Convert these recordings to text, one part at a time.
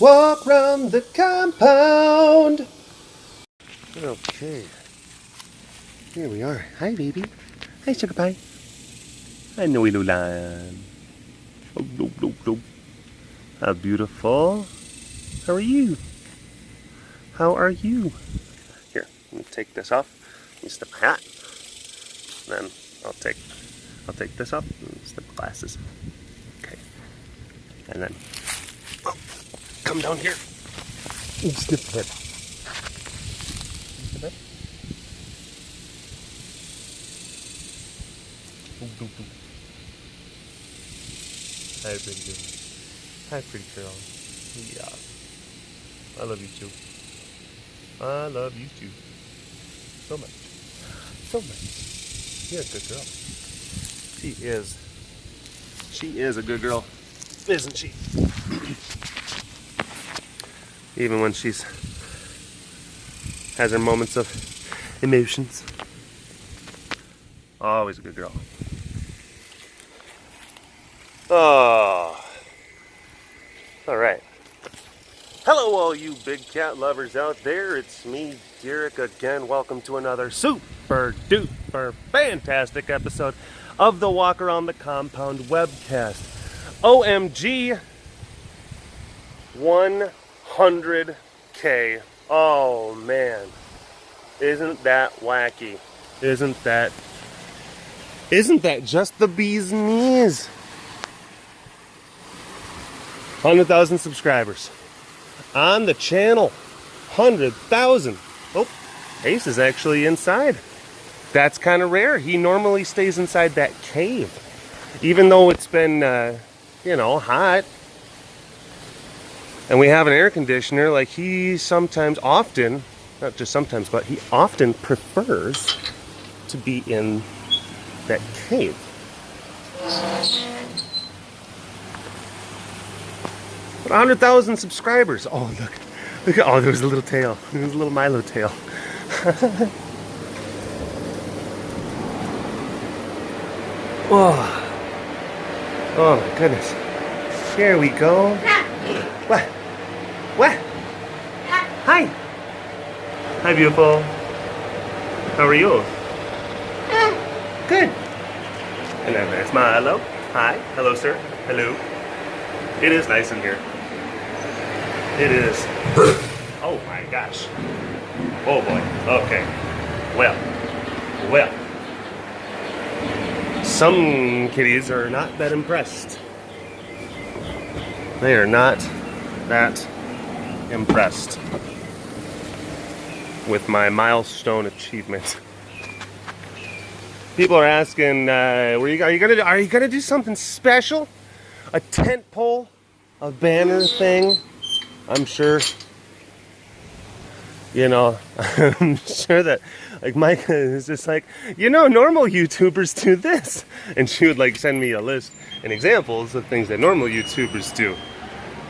Walk round the compound. Okay. Here we are. Hi, baby. Hi, sugar pie. Hi, Noe Lulan. Oh, no, no, no. How beautiful. How are you? How are you? Here, let me take this off. Let me slip my hat. Then I'll take this off and slip the glasses. Okay. And then come down here and snip the head. Snip it. Hi, pretty girl. Hi, pretty girl. Yeah. I love you too. I love you too. So much. So much. You're a good girl. She is a good girl, isn't she? Even when she's has her moments of emotions. Always a good girl. Oh. All right. Hello, all you big cat lovers out there. It's me, Derek, again. Welcome to another super duper fantastic episode of the Walk Around the Compound webcast. OMG 100K. Oh man. Isn't that wacky? Isn't that just the bee's knees? 100,000 subscribers on the channel. 100,000. Oh, Ace is actually inside. That's kind of rare. He normally stays inside that cave. Even though it's been, hot. And we have an air conditioner, like he often, not just sometimes, but he often prefers to be in that cave. But 100,000 subscribers. Oh, look. Oh, there was a little tail. There was a little Milo tail. Oh my goodness. Here we go. What? What? Hi. Hi, beautiful. How are you? Good. And then there's Milo. Hi. Hello, sir. Hello. It is nice in here. It is. Oh my gosh. Oh boy. Okay. Well. Some kitties are not that impressed. They are not that impressed with my milestone achievement. People are asking, are you gonna do something special? A tent pole, a banner thing? I'm sure. I'm sure that, like, Micah is just like, normal YouTubers do this. And she would, send me a list and examples of things that normal YouTubers do.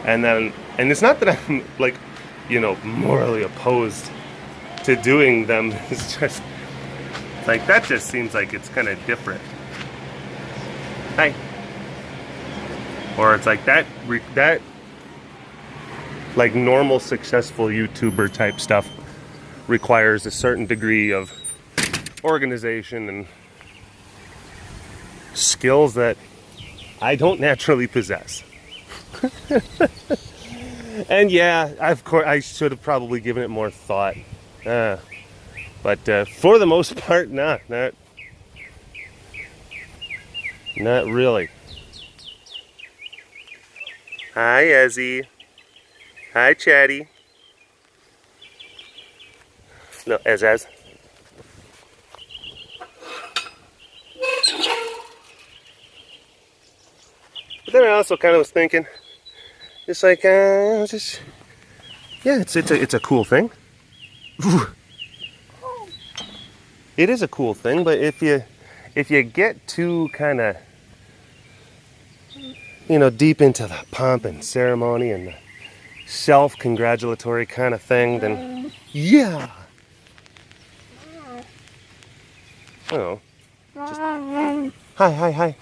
And it's not that I'm, morally opposed to doing them. It's just, that just seems like it's kind of different. Hi. Or it's like that normal successful YouTuber type stuff requires a certain degree of organization and skills that I don't naturally possess. And yeah, of course, I should have probably given it more thought. But for the most part, not really. Hi, Ezzy. Hi, Chatty. No, Ez. But then I also kind of was thinking, it's like, it's a cool thing. It is a cool thing, but if you get too kind of, deep into the pomp and ceremony and the self-congratulatory kind of thing, then yeah. Oh, just hi.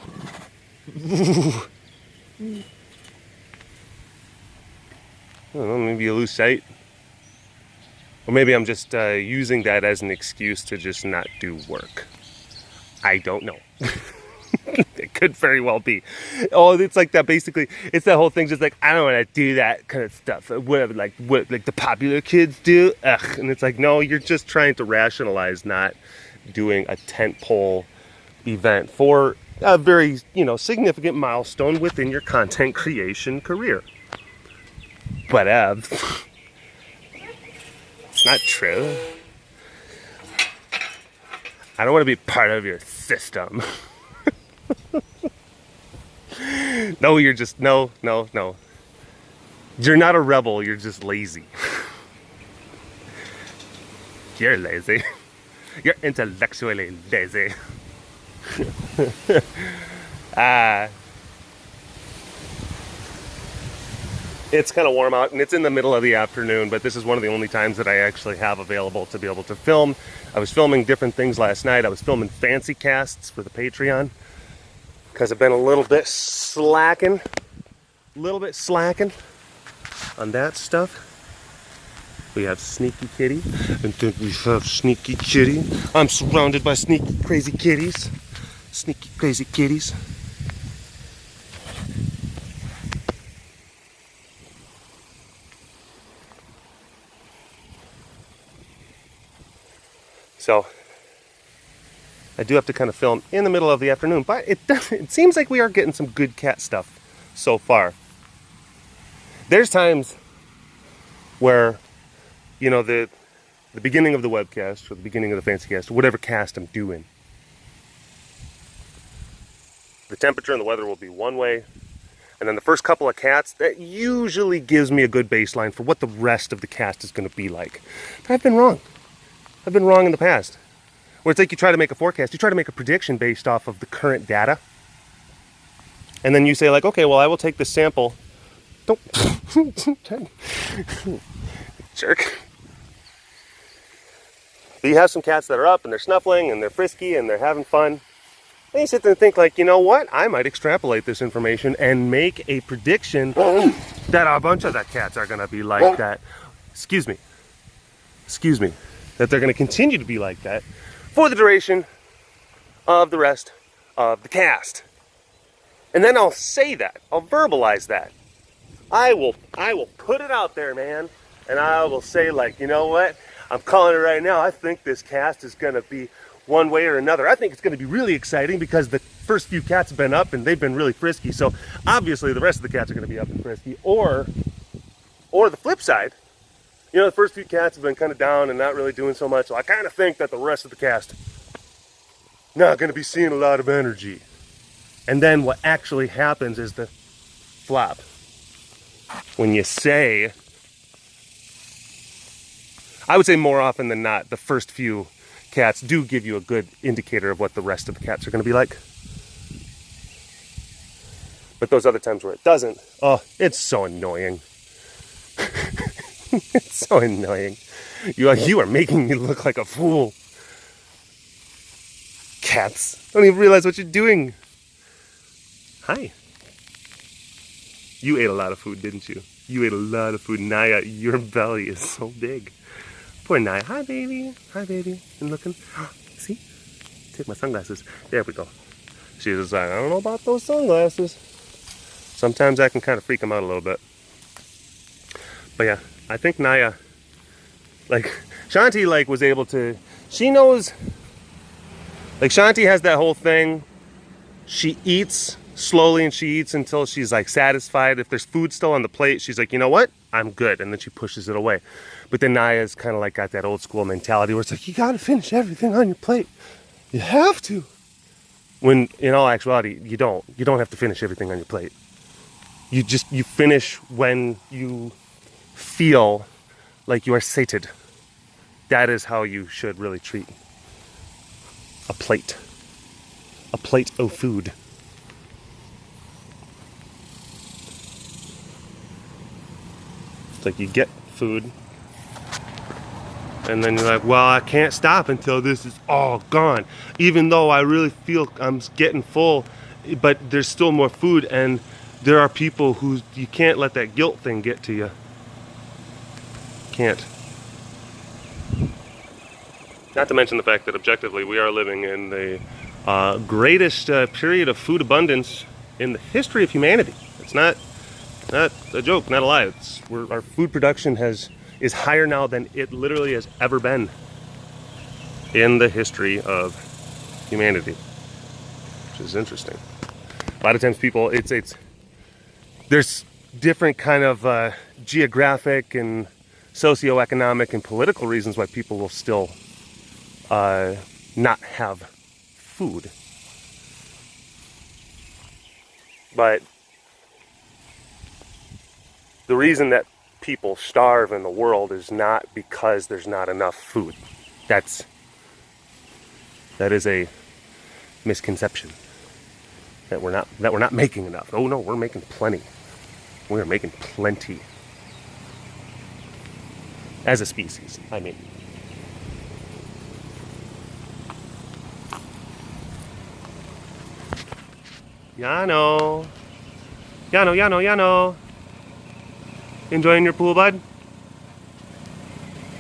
I don't know, maybe you lose sight. Or maybe I'm just using that as an excuse to just not do work. I don't know. It could very well be. Oh, it's like that basically. It's that whole thing just like, I don't want to do that kind of stuff. Whatever, like what like the popular kids do. Ugh. And it's like, no, you're just trying to rationalize not doing a tentpole event for a very, significant milestone within your content creation career. But it's not true. I don't want to be part of your system. No, you're just, no. You're not a rebel, you're just lazy. You're lazy. You're intellectually lazy. It's kind of warm out and it's in the middle of the afternoon, but this is one of the only times that I actually have available to be able to film. I was filming different things last night. I was filming fancy casts for the Patreon because I've been a little bit slacking on that stuff. We have Sneaky Kitty. And then we have Sneaky Kitty. I'm surrounded by sneaky, crazy kitties. Sneaky, crazy kitties. So I do have to kind of film in the middle of the afternoon, but it seems like we are getting some good cat stuff so far. There's times where, the beginning of the webcast or the beginning of the fancy cast, or whatever cast I'm doing, the temperature and the weather will be one way, and then the first couple of cats, that usually gives me a good baseline for what the rest of the cast is going to be like. But I've been wrong. I've been wrong in the past. Where it's like you try to make a forecast, you try to make a prediction based off of the current data. And then you say like, okay, well, I will take this sample. Don't. Jerk. But you have some cats that are up and they're snuffling and they're frisky and they're having fun. And you sit there and think like, you know what? I might extrapolate this information and make a prediction that a bunch of the cats are going to be like that. Excuse me. That they're going to continue to be like that for the duration of the rest of the cast. And then I'll say that. I'll verbalize that. I will put it out there, man. And I will say like, you know what? I'm calling it right now. I think this cast is going to be one way or another. I think it's going to be really exciting because the first few cats have been up and they've been really frisky. So obviously the rest of the cats are going to be up and frisky. Or the flip side. The first few cats have been kind of down and not really doing so much. So I kind of think that the rest of the cast not going to be seeing a lot of energy. And then what actually happens is the flop. When you say, I would say more often than not, the first few cats do give you a good indicator of what the rest of the cats are going to be like. But those other times where it doesn't, oh, it's so annoying. It's so annoying. You are making me look like a fool. Cats, don't even realize what you're doing. Hi. You ate a lot of food, didn't you? You ate a lot of food. Naya, your belly is so big. Poor Naya. Hi, baby. Hi, baby. And looking. See? Take my sunglasses. There we go. She was like, I don't know about those sunglasses. Sometimes I can kind of freak them out a little bit. But yeah, I think Naya, Shanti, was able to, she knows, Shanti has that whole thing. She eats slowly and she eats until she's satisfied. If there's food still on the plate, she's like, you know what? I'm good. And then she pushes it away. But then Naya's kind of got that old school mentality where it's like, you got to finish everything on your plate. You have to. When in all actuality, you don't. You don't have to finish everything on your plate. You finish when you feel like you are sated. That is how you should really treat a plate. A plate of food. It's like you get food and then you're like, well, I can't stop until this is all gone. Even though I really feel I'm getting full, but there's still more food, and there are people who you can't let that guilt thing get to you. can't. Not to mention the fact that objectively we are living in the greatest period of food abundance in the history of humanity. It's not a joke, not a lie. Our food production is higher now than it literally has ever been in the history of humanity, which is interesting. A lot of times people, there's different kind of geographic and socioeconomic and political reasons why people will still not have food. But the reason that people starve in the world is not because there's not enough food. That is a misconception. That we're not making enough. Oh no, we're making plenty. We are making plenty. As a species, I mean. Yano. Enjoying your pool, bud?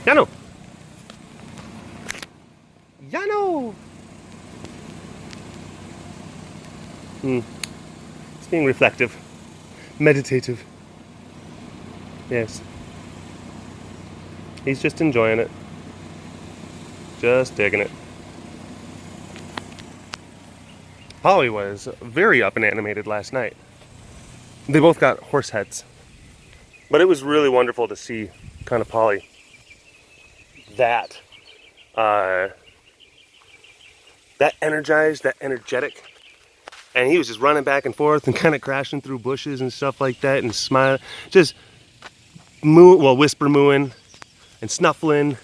Yano. It's being reflective. Meditative. Yes. He's just enjoying it. Just digging it. Polly was very up and animated last night. They both got horse heads. But it was really wonderful to see kind of Polly that energized, that energetic. And he was just running back and forth and kind of crashing through bushes and stuff like that and smiling. Just whisper mooing and snuffling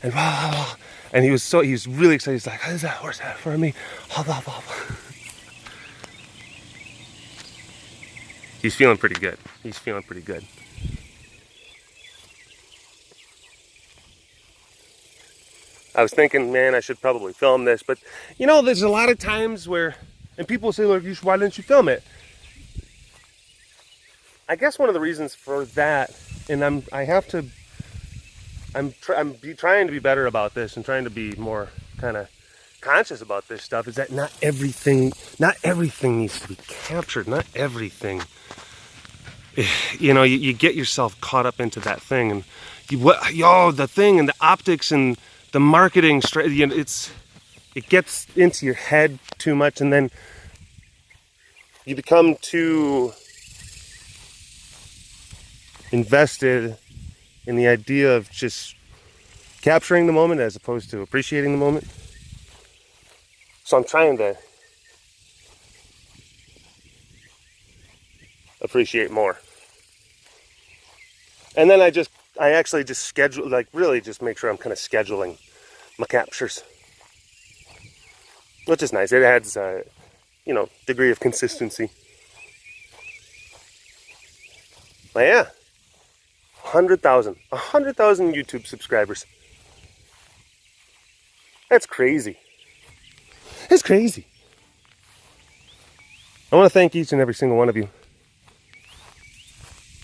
and blah, blah, blah. And he was really excited. He's like, "How is that horse head for me?" Blah, blah, blah, blah. He's feeling pretty good. I was thinking, man, I should probably film this, but you know, there's a lot of times where, and people say, look, why didn't you film it? I guess one of the reasons for that, and I'm trying to be better about this and trying to be more kind of conscious about this stuff, is that not everything needs to be captured. Not everything. You know, you get yourself caught up into that thing, and the thing and the optics and the marketing, you know, it gets into your head too much, and then you become too invested in the idea of just capturing the moment as opposed to appreciating the moment. So I'm trying to appreciate more. And then I actually just schedule, like really just make sure I'm kind of scheduling my captures. Which is nice. It adds, you know, degree of consistency. But yeah, 100,000 YouTube subscribers. That's crazy. It's crazy. I want to thank each and every single one of you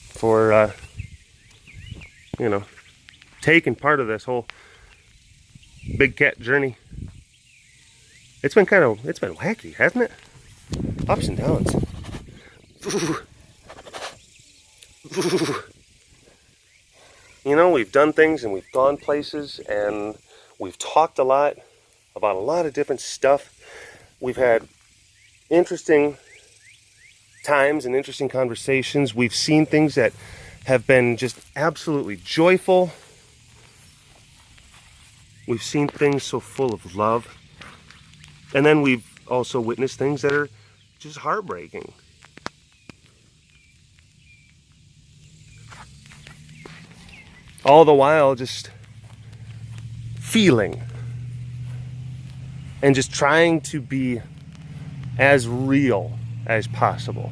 for, you know, taking part of this whole big cat journey. It's been wacky, hasn't it? Ups and downs. You know, we've done things and we've gone places and we've talked a lot about a lot of different stuff. We've had interesting times and interesting conversations. We've seen things that have been just absolutely joyful. We've seen things so full of love. And then we've also witnessed things that are just heartbreaking. All the while just feeling and just trying to be as real as possible.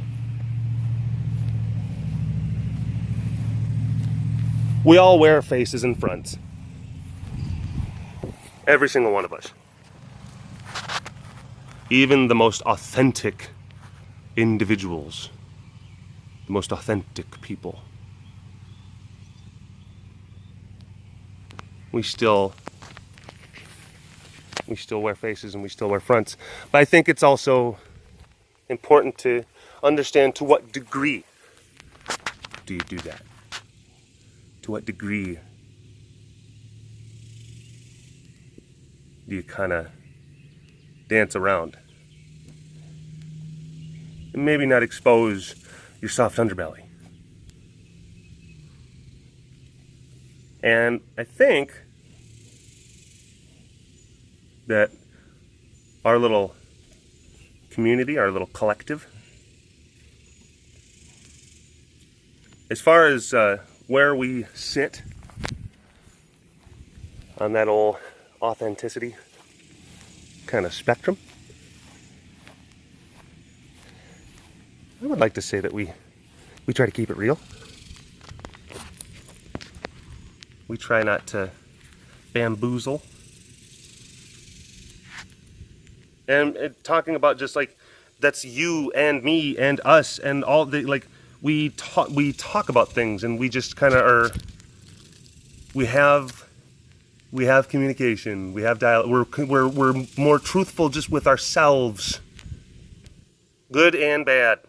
We all wear faces and fronts. Every single one of us. Even the most authentic individuals. The most authentic people. we still wear faces and we still wear fronts. But I think it's also important to understand to what degree do you do that? To what degree do you kind of dance around? And maybe not expose your soft underbelly. And I think that our little community, our little collective, as far as where we sit on that old authenticity kind of spectrum, I would like to say that we try to keep it real. We try not to bamboozle. And talking about just like, that's you and me and us and all the, like, we talk about things and we just kind of are, we have communication, we have dialogue, we're more truthful just with ourselves, good and bad.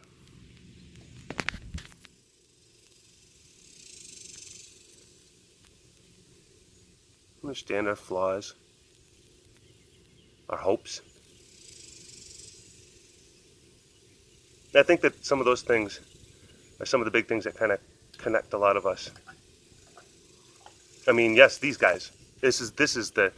Understand our flaws, our hopes. I think that some of those things are some of the big things that kind of connect a lot of us. I mean, yes, these guys. This is the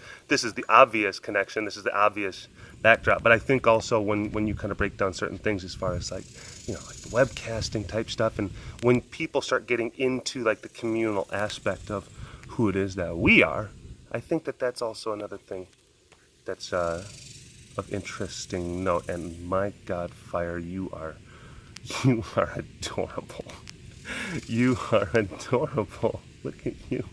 obvious connection. This is the obvious backdrop. But I think also when you kind of break down certain things as far as like, you know, like the webcasting type stuff, and when people start getting into like the communal aspect of who it is that we are, I think that that's also another thing that's of interesting note. And my God, Fire, you are adorable. You are adorable. Look at you.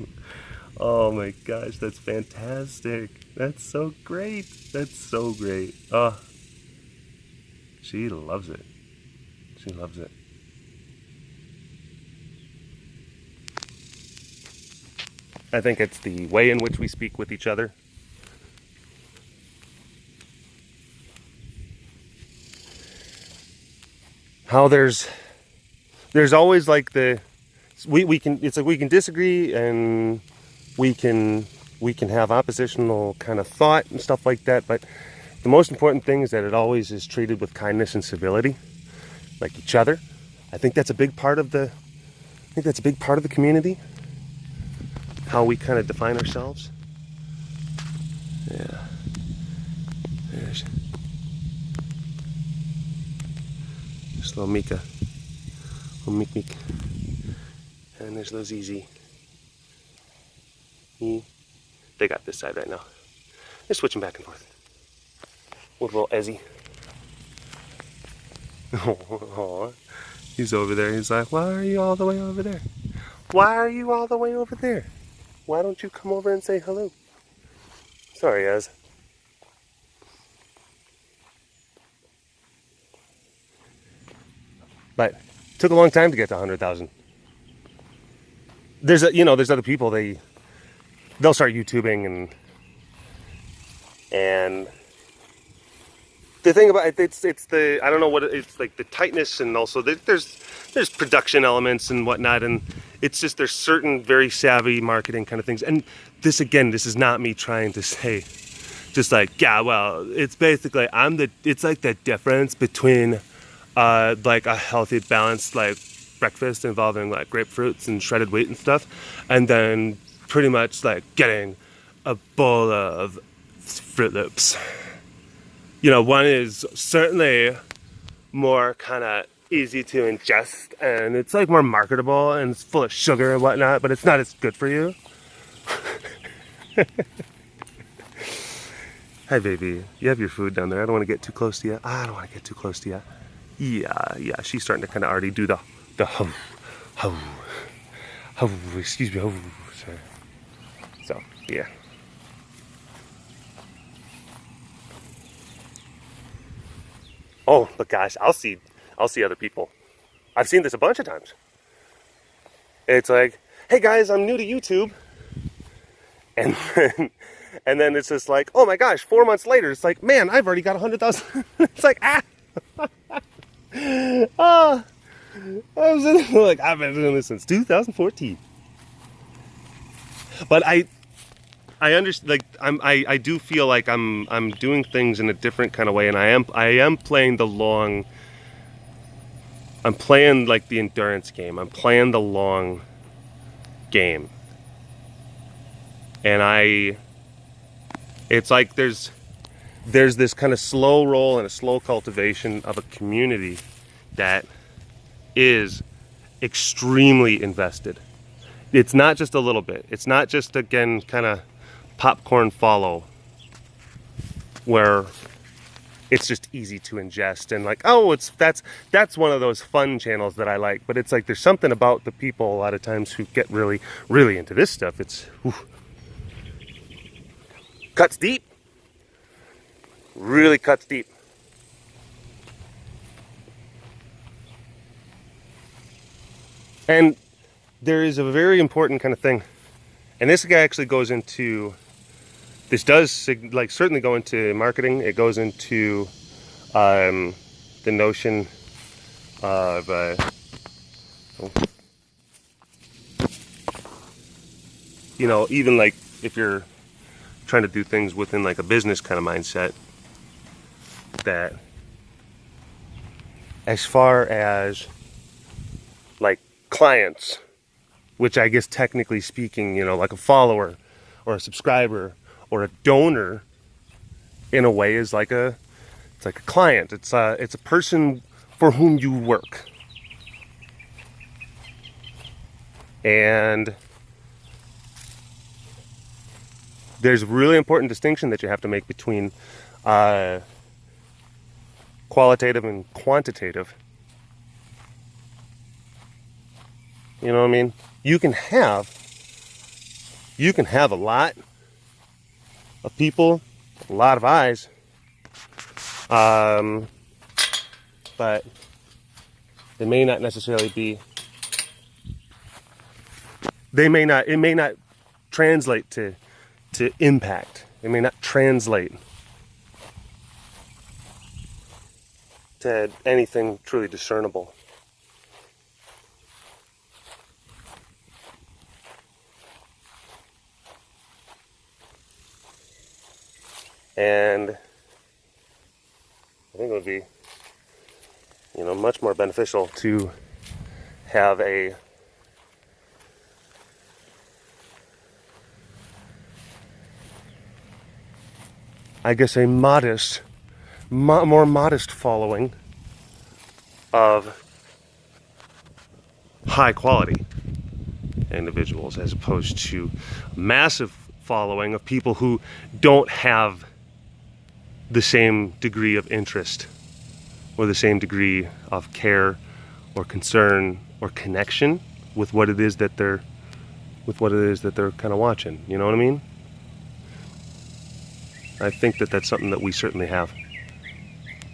Oh my gosh, that's fantastic. That's so great. That's so great. She loves it. She loves it. I think it's the way in which we speak with each other. How there's always like we can disagree and we can have oppositional kind of thought and stuff like that, but the most important thing is that it always is treated with kindness and civility, like each other. I think that's a big part of the community, how we kind of define ourselves. Yeah. There's little Mika. Little Meek. And there's little ZZ. They got this side right now. They're switching back and forth. With little Ezzy. Aww. He's over there. He's like, why are you all the way over there? Why are you all the way over there? Why don't you come over and say hello? Sorry, Ez. But it took a long time to get to 100,000. There's other people, they'll start YouTubing and the thing about it, it's the, I don't know what it's like, the tightness, and also there's production elements and whatnot, and it's just there's certain very savvy marketing kind of things. And this is not me trying to say just like, yeah, well, it's basically it's like the difference between like a healthy, balanced like breakfast involving like grapefruits and shredded wheat and stuff, and then pretty much like getting a bowl of Fruit Loops. You know, one is certainly more kind of easy to ingest, and it's like more marketable, and it's full of sugar and whatnot, but it's not as good for you. Hi, baby. You have your food down there. I don't want to get too close to you. I don't want to get too close to you. Yeah. She's starting to kind of already do the excuse me, sorry. So, yeah. Oh, but gosh, I'll see other people. I've seen this a bunch of times. It's like, hey guys, I'm new to YouTube, And then it's just like, oh my gosh, 4 months later, it's like, man, I've already got 100,000. It's like, I was like, I've been doing this since 2014. But I understand, like, I do feel like I'm doing things in a different kind of way, and I am playing the long. I'm playing like the endurance game. I'm playing the long game, and it's like there's this kind of slow roll and a slow cultivation of a community that is extremely invested. It's not just a little bit. It's not just, again, kind of popcorn follow where it's just easy to ingest and like, oh, that's one of those fun channels that I like. But it's like there's something about the people a lot of times who get really, really into this stuff. It's cuts deep. Really cuts deep. And there is a very important kind of thing, and this guy actually goes into, this does like certainly go into marketing. It goes into the notion of you know, even like if you're trying to do things within like a business kind of mindset, that as far as like clients, which I guess technically speaking, you know, like a follower or a subscriber or a donor in a way is like it's like a client. It's a person for whom you work. And there's a really important distinction that you have to make between qualitative and quantitative. You know what I mean? You can have a lot of people, a lot of eyes, but it may not necessarily be. It may not translate to impact. It may not translate to anything truly discernible. And I think it would be, you know, much more beneficial to have a modest, more modest following of high quality individuals, as opposed to massive following of people who don't have the same degree of interest or the same degree of care or concern or connection with what it is that they're kind of watching. You know what I mean? I think that that's something that we certainly have.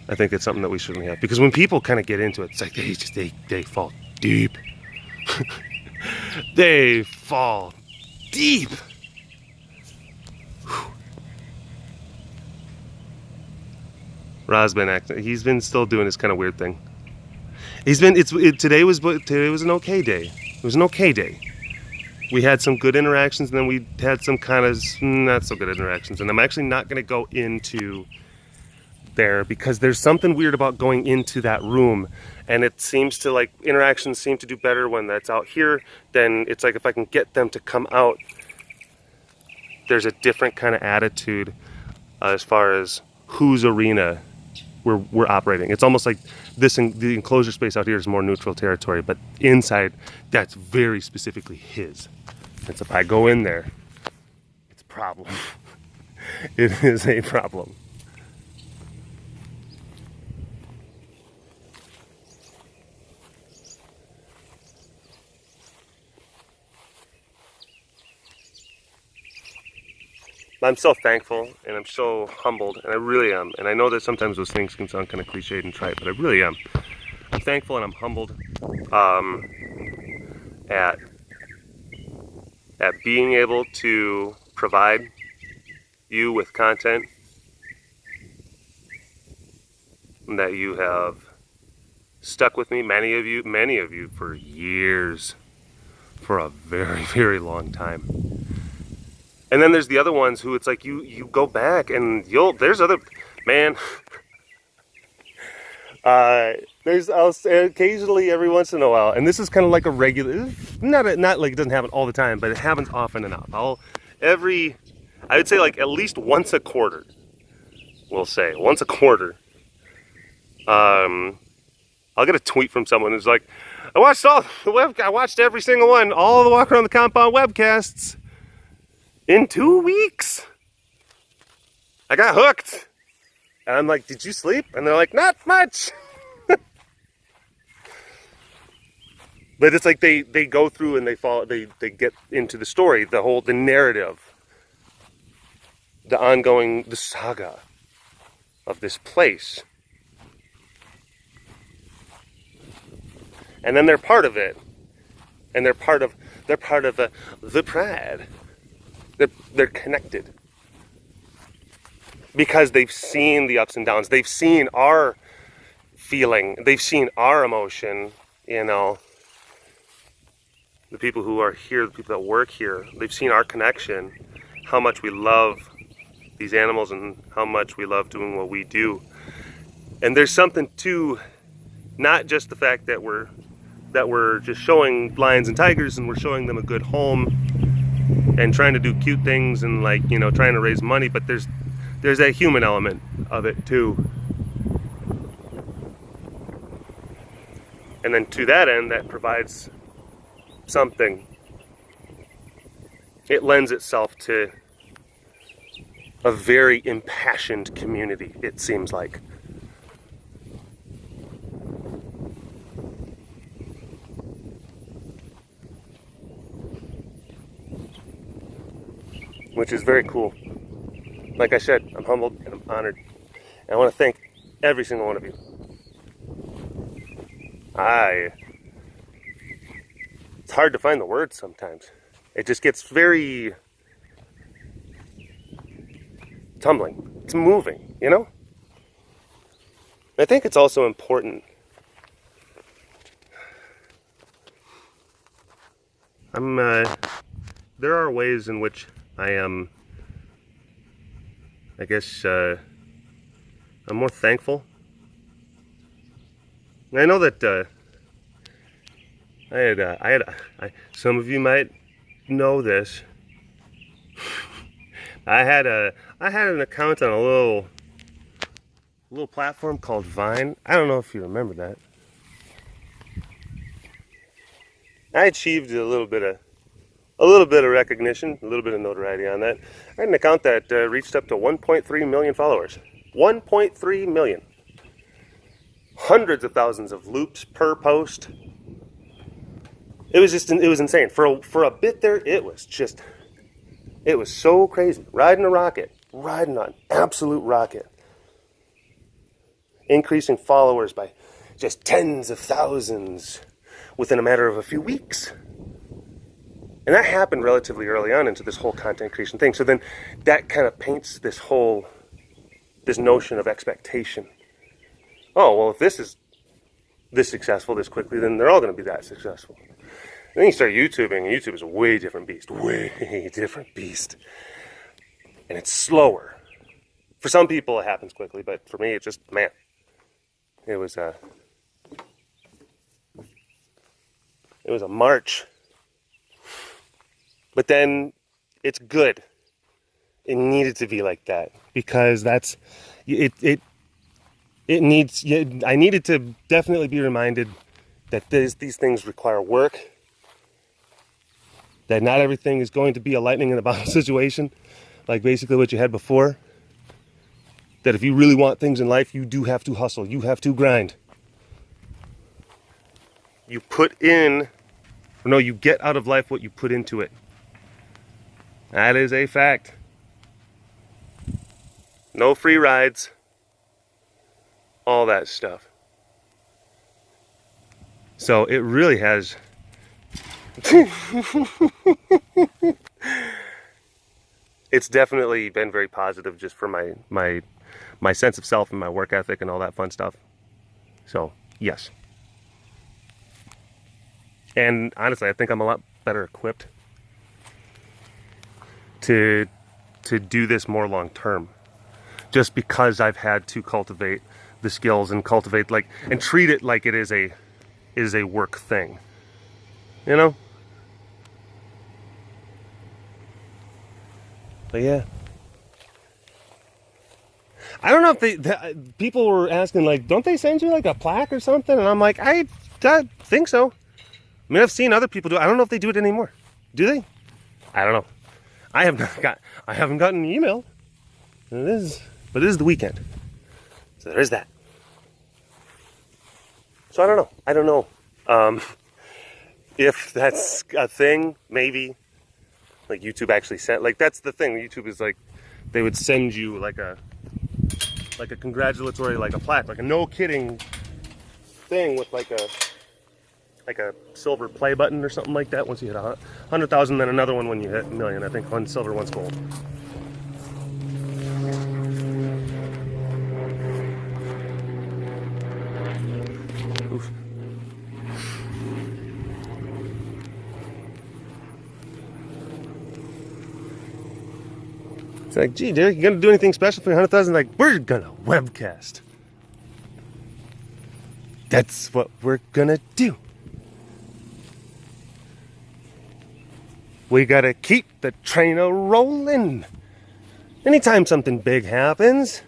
Because when people kind of get into it, it's like they fall deep. They fall deep. Ra's been acting. He's been still doing this kind of weird thing. Today was an okay day. It was an okay day. We had some good interactions, and then we had some kind of not so good interactions. And I'm actually not going to go into there because there's something weird about going into that room, and it seems to, like, interactions seem to do better when that's out here. Then it's like if I can get them to come out, there's a different kind of attitude as far as whose arena we're operating. It's almost like the enclosure space out here is more neutral territory, but inside, that's very specifically his. And so if I go in there, it's a problem. It is a problem. I'm so thankful, and I'm so humbled, and I really am. And I know that sometimes those things can sound kind of cliched and trite, but I really am. I'm thankful and I'm humbled at being able to provide you with content that you have stuck with me, many of you for years, for a very, very long time. And then there's the other ones who it's like you go back and there's other, man, there's occasionally every once in a while, and this is kind of like a regular, not like it doesn't happen all the time, but it happens often enough. I would say like at least once a quarter, once a quarter, I'll get a tweet from someone who's like, I watched every single one, all the Walk Around the Compound webcasts in 2 weeks. I got hooked. And I'm like, did you sleep? And they're like, not much. But it's like they go through and they get into the story, the narrative, the saga of this place. And then they're part of it. And they're part of the pride. They're connected. Because they've seen the ups and downs. They've seen our feeling. They've seen our emotion, the people who are here, the people that work here, they've seen our connection, how much we love these animals and how much we love doing what we do. And there's something to not just the fact that we're just showing lions and tigers and we're showing them a good home and trying to do cute things and trying to raise money, but there's that human element of it too. And then to that end, that provides something. It lends itself to a very impassioned community, it seems like. Which is very cool. Like I said, I'm humbled and I'm honored. And I want to thank every single one of you. It's hard to find the words sometimes. It just gets very tumbling. It's moving, I think it's also important. There are ways in which I am, I'm more thankful. And I know that some of you might know this. I had an account on a little platform called Vine. I don't know if you remember that. I achieved a little bit of recognition, a little bit of notoriety on that. I had an account that reached up to 1.3 million followers. 1.3 million. Hundreds of thousands of loops per post. It was insane. For a bit there, it was so crazy. Riding an absolute rocket. Increasing followers by just tens of thousands within a matter of a few weeks. And that happened relatively early on into this whole content creation thing. So then that kind of paints this notion of expectation. Oh, well, if this is this successful this quickly, then they're all going to be that successful. And then you start YouTubing, and YouTube is a way different beast. And it's slower. For some people, it happens quickly, but for me, it just, it was a march. But then it's good. It needed to be like that because that's it needs. I needed to definitely be reminded that these things require work. That not everything is going to be a lightning in a bottle situation, like basically what you had before. That if you really want things in life, you do have to hustle. You have to grind. You get out of life what you put into it. That is a fact. No free rides. All that stuff. So it really has... it's definitely been very positive just for my sense of self and my work ethic and all that fun stuff. So yes. And honestly, I think I'm a lot better equipped to do this more long term, just because I've had to cultivate the skills and cultivate and treat it like it is a work thing, you know. But yeah, I don't know if people were asking don't they send you a plaque or something, and I'm like, I think so. I mean, I've seen other people do it. I don't know if they do it anymore. Do they? I don't know. I haven't gotten an email. But it is the weekend, so there's that. So I don't know. If that's a thing, maybe. YouTube actually sent, that's the thing. YouTube is they would send you a congratulatory, a plaque, a no kidding thing with a silver play button or something like that once you hit 100,000, then another one when you hit 1 million. I think one's silver, one's gold. Oof. It's gee, Derek, you gonna do anything special for 100,000? We're gonna webcast. That's what we're gonna do. We gotta keep the train a-rolling. Anytime something big happens,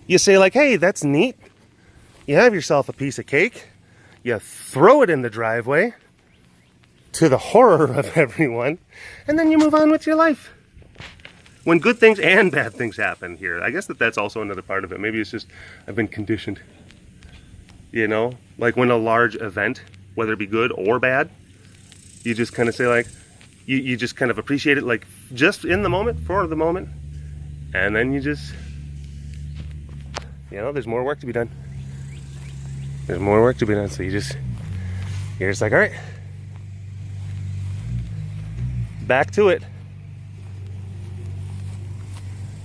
you say hey, that's neat. You have yourself a piece of cake. You throw it in the driveway, to the horror of everyone, and then you move on with your life. When good things and bad things happen here, I guess that's also another part of it. Maybe it's just I've been conditioned. When a large event, whether it be good or bad, you just kind of say you just kind of appreciate it just in the moment, for the moment, and then you just, there's more work to be done. There's more work to be done, so you're just all right, back to it.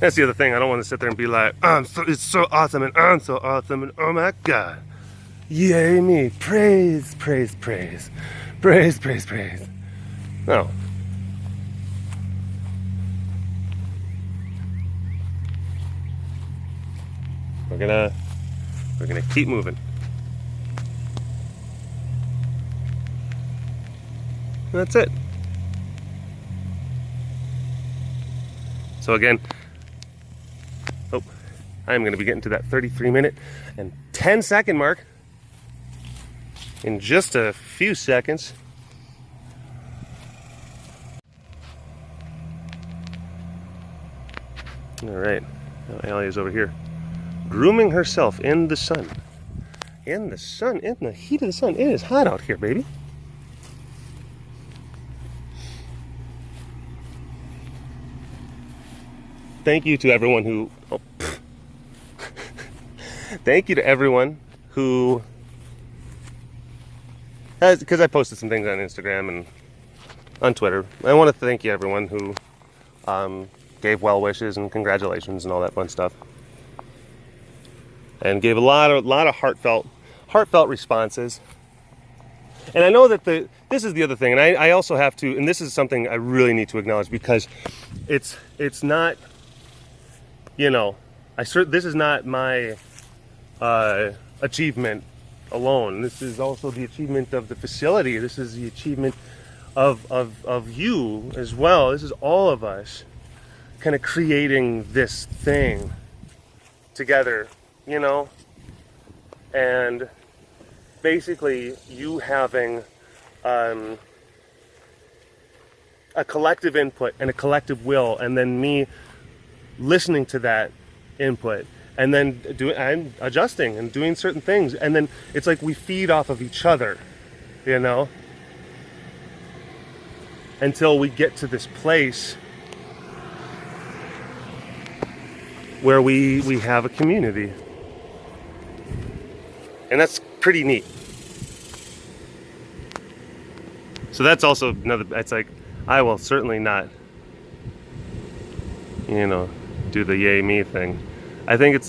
That's the other thing. I don't want to sit there and be it's so awesome, and I'm so awesome, and oh my God, yay me, praise, praise, praise, praise, praise, praise. No. We're gonna keep moving. That's it. So again, I'm going to be getting to that 33-minute and 10-second mark in just a few seconds. All right, now Allie is over here grooming herself in the sun. In the sun, in the heat of the sun. It is hot out here, baby. Thank you to everyone who... Thank you to everyone who has... Because I posted some things on Instagram and on Twitter. I want to thank you, everyone who gave well wishes and congratulations and all that fun stuff. And gave a lot of heartfelt responses. And I know that this is the other thing, and I also have to, and this is something I really need to acknowledge, because it's not, this is not my achievement alone. This is also the achievement of the facility. This is the achievement of you as well. This is all of us kind of creating this thing together, and basically you having a collective input and a collective will, and then me listening to that input, and then I'm adjusting and doing certain things, and then it's like we feed off of each other, until we get to this place where we have a community. And that's pretty neat. So that's also another, it's like, I will certainly not you know, do the yay me thing. I think it's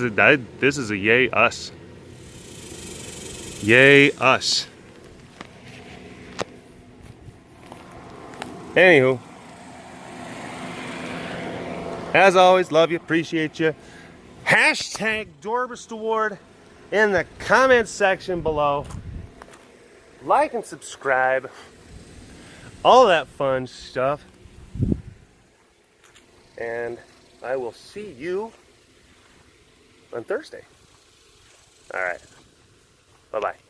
this is a yay us. Yay us. Anywho, as always, love you, appreciate you. Hashtag Dorbist Award in the comments section below. Like and subscribe. All that fun stuff. And I will see you on Thursday. All right. Bye-bye.